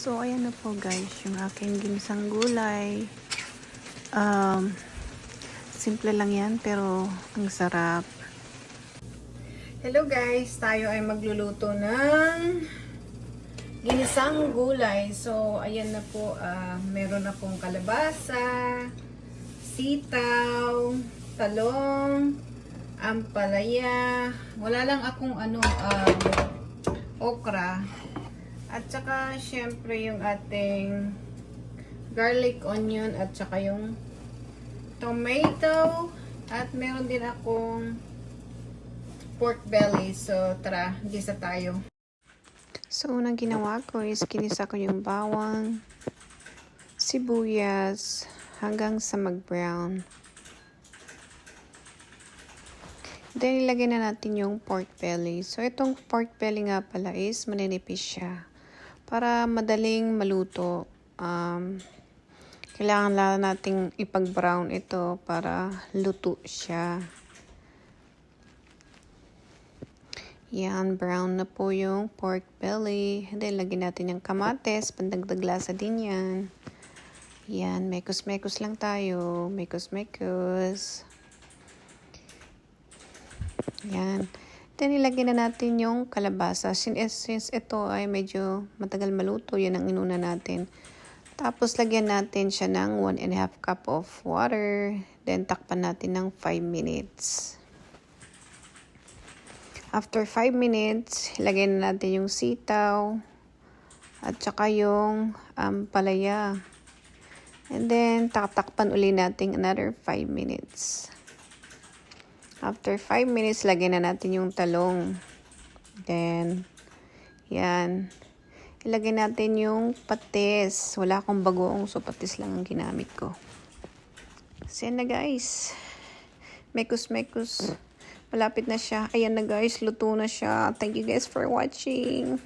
So, ayan na po guys, yung aking ginisang gulay. Um, Simple lang yan, pero ang sarap. Hello guys, tayo ay magluluto ng ginisang gulay. So, ayan na po, meron na pong kalabasa, sitaw, talong, ampalaya. Wala lang akong okra. At saka, syempre, yung ating garlic, onion, at saka yung tomato. At meron din akong pork belly. So, tara, gisa tayo. So, unang ginawa ko is kinisa ko yung bawang, sibuyas, hanggang sa mag-brown. Then, ilagay na natin yung pork belly. So, itong pork belly nga pala is maninipis siya. Para madaling maluto, kailangan lang nating ipag-brown ito para luto siya. Yan, brown na po yung pork belly. Then, lagyan natin yung kamates. Pandagdag lasa din yan. Yan, mekos-mekos lang tayo. Mekos-mekos. Yan. Then, ilagay na natin yung kalabasa. Since ito ay medyo matagal maluto, yan ang inuna natin. Tapos, lagyan natin siya ng 1.5 cup of water. Then, takpan natin ng 5 minutes. After 5 minutes, ilagay na natin yung sitaw at saka yung palaya. And then, takpan uli natin another 5 minutes. After 5 minutes, lagyan na natin yung talong. Then, yan. Ilagay natin yung patis. Wala akong bagoong, so patis lang ang ginamit ko. So, yan na guys. Mekos-mekos. Malapit na siya. Ayan na guys, luto na siya. Thank you guys for watching.